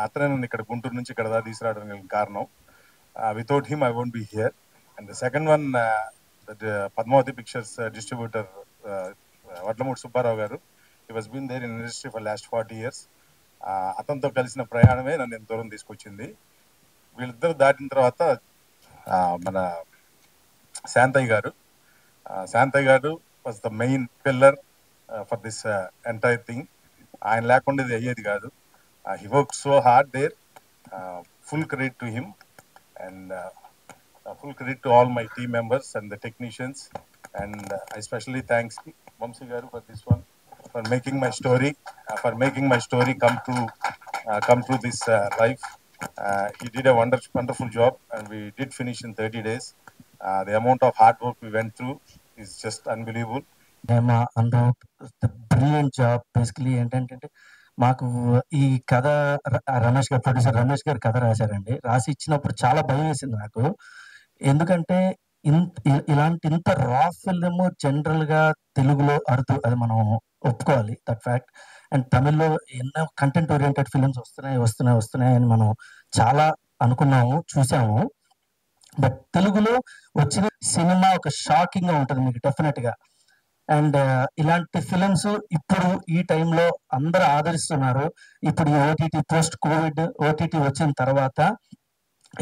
అతనే నన్ను ఇక్కడ గుంటూరు నుంచి ఇక్కడ దాకా తీసుకురావడానికి కారణం. Without him I won't be here. And the second one, Padmavati pictures distributor Vadlamudi Subbarao గారు. He was been there in industry for last 40 years. అతనితో కలిసిన ప్రయాణమే నన్ను ఎంత దూరం తీసుకొచ్చింది. వీళ్ళిద్దరు దాటిన తర్వాత మన శాంతయ్య గారు was the main pillar for this entire thing. ఆయన లేకుండా ఇది అయ్యేది కాదు. He work so hard there. Full credit to him and full credit to all my team members and the technicians, and I especially thanks Vamsi garu for this one, for making my story come to this life. He did a wonderful job, and we did finish in 30 days. The amount of hard work we went through is just unbelievable. Under the brilliant job. Basically ఏంటంటే మాకు ఈ కథ రమేష్ గారు, producer Ramesh గారు కథ రాశారండి. రాసి ఇచ్చినప్పుడు చాలా భయం వేసింది నాకు. ఎందుకంటే ఇంత రా ఫిల్మ్ జనరల్ గా తెలుగులో అరుదు, అది మనం ఒప్పుకోవాలి, దట్ ఫ్యాక్ట్. అండ్ తమిళ్లో ఎన్నో కంటెంట్ ఓరియంటెడ్ ఫిల్మ్స్ వస్తున్నాయి అని మనం చాలా అనుకున్నాము, చూసాము. బట్ తెలుగులో వచ్చిన సినిమా ఒక షాకింగ్ గా ఉంటుంది మీకు డెఫినెట్ గా. అండ్ ఇలాంటి ఫిలిమ్స్ ఇప్పుడు ఈ టైంలో అందరూ ఆదరిస్తున్నారు. ఇప్పుడు ఈ ఓటీటీ, పోస్ట్ కోవిడ్ ఓటీటీ వచ్చిన తర్వాత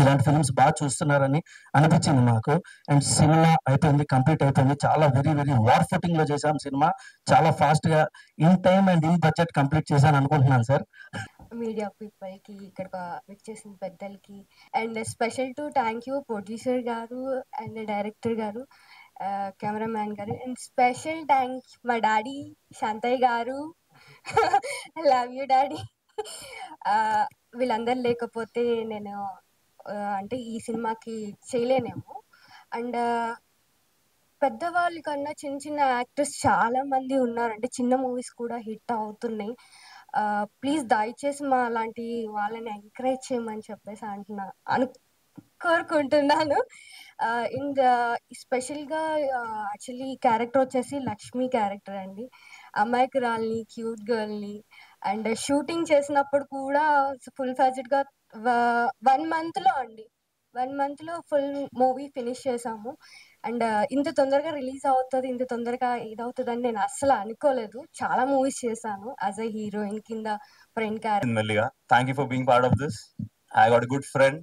ఇలాంటి ఫిలిమ్స్ బాగా చూస్తున్నారని అనిపించింది మాకు. అండ్ సినిమా అయిపోయింది, కంప్లీట్ అయిపోయింది. చాలా వెరీ వార్ ఫుటింగ్ లో చేసాం సినిమా. చాలా ఫాస్ట్ గా in time and in budget complete చేశాను అనుకుంటున్నాను సార్. మీడియా పీపుల్ కి, ఇక్కడ వచ్చేసిన పెద్దలకి, and special to thank you producer గారు అండ్ డైరెక్టర్ గారు, కెమెరామ్యాన్ గారు, అండ్ స్పెషల్ థ్యాంక్ మా డాడీ శాంతయ్య గారు. Love you daddy. వీళ్ళందరూ లేకపోతే నేను అంటే ఈ సినిమాకి చేయలేనేమో. అండ్ పెద్దవాళ్ళ కన్నా చిన్న యాక్టర్స్ చాలా మంది ఉన్నారంటే చిన్న మూవీస్ కూడా హిట్ అవుతున్నాయి. ప్లీజ్ దయచేసి మా అలాంటి వాళ్ళని ఎంకరేజ్ చేయమని చెప్పేసి కోరుకుంటున్నాను. ఇండ్ స్పెషల్గా యాక్చువల్లీ క్యారెక్టర్ వచ్చేసి లక్ష్మి క్యారెక్టర్ అండి. అమాయకురాల్ని, క్యూట్ గర్ల్ని. అండ్ షూటింగ్ చేసినప్పుడు కూడా ఫుల్ ఫ్లెడ్జ్డ్గా 1 monthలో ఫుల్ మూవీ ఫినిష్ చేసాము. అండ్ ఇంత తొందరగా రిలీజ్ అవుతుంది, ఇంత తొందరగా ఇదవుతుంది అని నేను అస్సలు అనుకోలేదు. చాలా మూవీస్ చేశాను యాజ్ ఎ హీరోయిన్ కింద ఫ్రెండ్ క్యారెక్టర్. మెల్లిగా thank you for being part of this. I got good friend.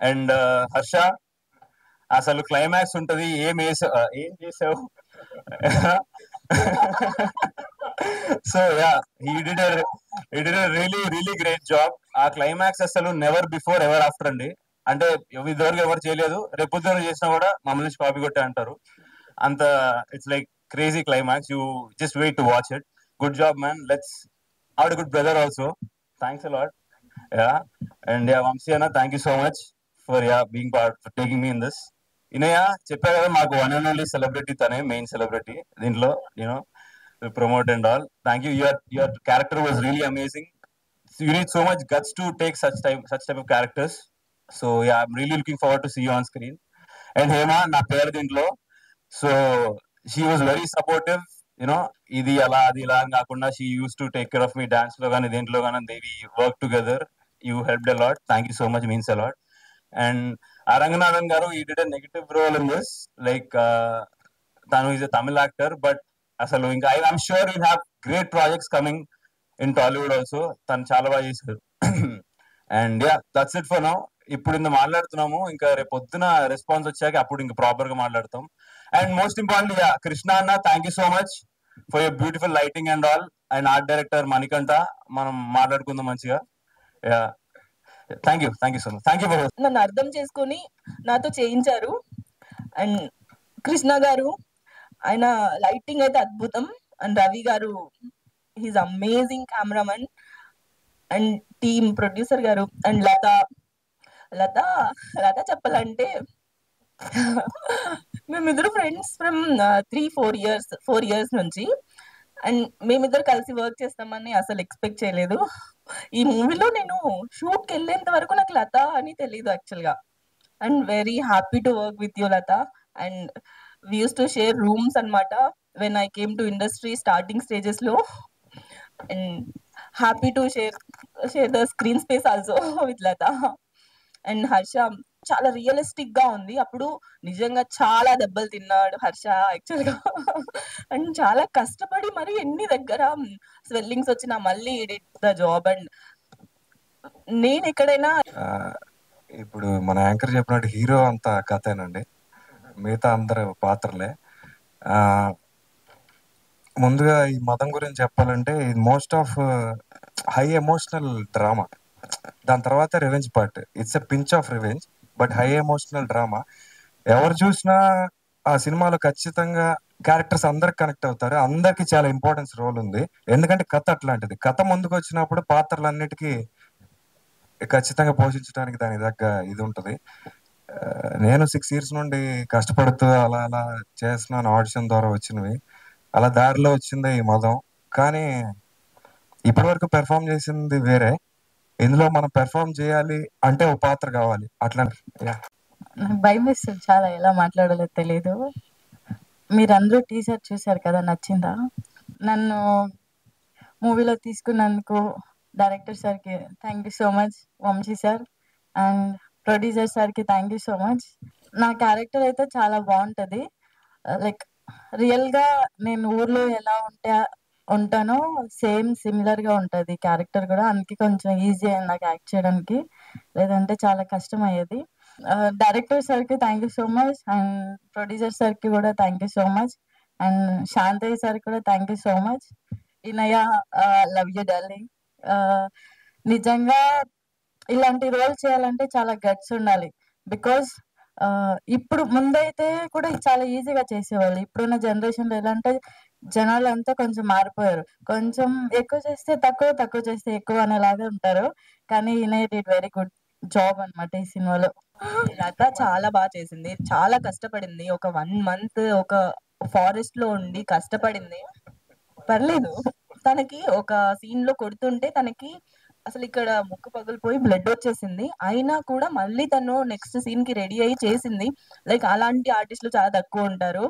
And Harsha, అసలు క్లైమాక్స్ ఉంటది, ఏం చేసావు? So yeah, he did a really great job. ఆ క్లైమాక్స్ అసలు నెవర్ బిఫోర్ ఎవర్ ఆఫ్టర్ అండి. అంటే ఇదివరకు ఎవరు చేయలేదు, రేపొద్దున చేసినా కూడా మమ్మల్ని నుంచి కాపీ కొట్టే అంటారు. అంత it's like crazy climax. You just wait to watch it. Good job man. Let's have a good brother also. Thanks a lot. Yeah, and yeah Vamsi అన్న, thank you so much for being part, for taking me in this. Inaya చెప్పా కదా, మాకు one and only celebrity తనే, main celebrity దీంట్లో. You know, promote and all. Thank you. Your character was really amazing. So you need so much guts to take such type of characters. So yeah, I'm really looking forward to see you on screen. And Hema, na pair dintlo. So she was very supportive. You know, idi ala adi ila అని కాకుండా she used to take care of me dance లో కానీ దేంట్లో కానీ. They work together. You helped a lot. Thank you so much. Means a lot. And Aranganathan garu, he did a negative role in this. Like Tanu is a Tamil actor, but అసలు ఇంకా I'm sure you have great projects coming in Tollywood also. తను చాలా బాగా చేశారు. And yeah, that's it for now. ఇప్పుడు ఇంత మాట్లాడుతున్నాము, ఇంకా రేపు పొద్దున రెస్పాన్స్ వచ్చాక అప్పుడు ఇంకా ప్రాపర్ గా మాట్లాడతాం. And most important, yeah, Krishna అన్న, thank you so much for your beautiful lighting and all. And art director Manikanta, మనం మాట్లాడుకుందాం మంచిగా. Yeah, thank you so much. Thank you for నన్ను అర్థం చేసుకొని నాతో చేయించారు. అండ్ కృష్ణ గారు, ఆయన లైటింగ్ అయితే అద్భుతం. అండ్ రవి గారు, he's amazing cameraman. And team producer గారు. అండ్ లత చెప్పాలంటే మేమిద్దరు ఫ్రెండ్స్ ఫ్రమ్ 4 years నుంచి. అండ్ మేమిద్దరు కలిసి వర్క్ చేస్తామని అసలు ఎక్స్పెక్ట్ చేయలేదు. ఈ మూవీలో నేను షూట్కి వెళ్ళేంత వరకు నాకు లత అని తెలీదు యాక్చువల్గా. And very happy to work with you Latha. And we used to share rooms anamata when I came to industry starting stages lo. And happy to share the screen space also with Latha. And Harsha చాలా realistic గా ఉంది. అప్పుడు నిజంగా చాలా దెబ్బలు తిన్నాడు Harsha actual గా. And చాలా కష్టపడి మరి ఎన్ని దగ్గర స్వెల్లింగ్స్ వచ్చినా మళ్ళీ డిడ్ ద జాబ్. అండ్ నేను ఎక్కడైనా ఇప్పుడు మన యాంకర్ చెప్పినట్టు హీరో అంతా కథేనండి, మిగతా అందరు పాత్రలే. ఆ, ముందుగా ఈ మతం గురించి చెప్పాలంటే ఇది most of high emotional drama. దాని తర్వాత revenge part, it's a pinch of revenge but high emotional drama. ఎవరు చూసినా ఆ సినిమాలో ఖచ్చితంగా క్యారెక్టర్స్ అందరికి కనెక్ట్ అవుతారు, అందరికి చాలా ఇంపార్టెన్స్ రోల్ ఉంది. ఎందుకంటే కథ అట్లాంటిది. కథ ముందుకు వచ్చినప్పుడు పాత్రలన్నిటికీ ఖచ్చితంగా పోషించడానికి దాని దగ్గర ఇది ఉంటుంది. నేను 6 years నుండి కష్టపడుతూ అలా అలా చేస్తున్నాను, ఆడిషన్ ద్వారా వచ్చినవి, అలా దారిలో వచ్చిందే ఈ మదం. కానీ ఇప్పటి వరకు పెర్ఫామ్ చేసింది వేరే, ఇందులో మనం పెర్ఫామ్ చేయాలి అంటే ఒక పాత్ర కావాలి అట్లా. నాకు భయం వేస్తుంది చాలా, ఎలా మాట్లాడాలో తెలియదు. మీరందరూ టీజర్ చూశారు కదా, నచ్చిందా? నన్ను మూవీలో తీసుకున్నందుకు డైరెక్టర్ సార్కి thank you so much, Vamsi sir, and producer సార్కి థ్యాంక్ యూ సో మచ్. నా క్యారెక్టర్ అయితే చాలా బాగుంటుంది. లైక్ రియల్గా నేను ఊర్లో ఎలా ఉంటానో సేమ్ సిమిలర్గా ఉంటుంది క్యారెక్టర్ కూడా. అందుకే కొంచెం ఈజీ అయింది నాకు యాక్ట్ చేయడానికి, లేదంటే చాలా కష్టం అయ్యేది. డైరెక్టర్ సార్కి thank you so much, and producer సార్కి కూడా thank you so much, and Shantayya sir కూడా thank you so much. Inaya, love you darling. నిజంగా ఇలాంటి రోల్ చేయాలంటే చాలా గట్స్ ఉండాలి. బికాస్ ఇప్పుడు ముందైతే కూడా చాలా ఈజీగా చేసేవాళ్ళు. ఇప్పుడున్న జనరేషన్లో ఎలా అంటే జనాలు అంతా కొంచెం మారిపోయారు. కొంచెం ఎక్కువ చేస్తే తక్కువ, తక్కువ చేస్తే ఎక్కువ అనేలాగా ఉంటారు. కానీ Inaya did very good job అనమాట ఈ సినిమాలో. లత చాలా బాగా చేసింది, చాలా కష్టపడింది. ఒక 1 month ఒక ఫారెస్ట్ లో ఉండి కష్టపడింది. పర్లేదు, తనకి ఒక సీన్ లో కొడుతుంటే తనకి అసలు ఇక్కడ ముక్కు పగిలిపోయి బ్లడ్ వచ్చేసింది. అయినా కూడా మళ్ళీ తను నెక్స్ట్ సీన్ కి రెడీ అయ్యి చేసింది. లైక్ అలాంటి ఆర్టిస్టులు చాలా తక్కువ ఉంటారు.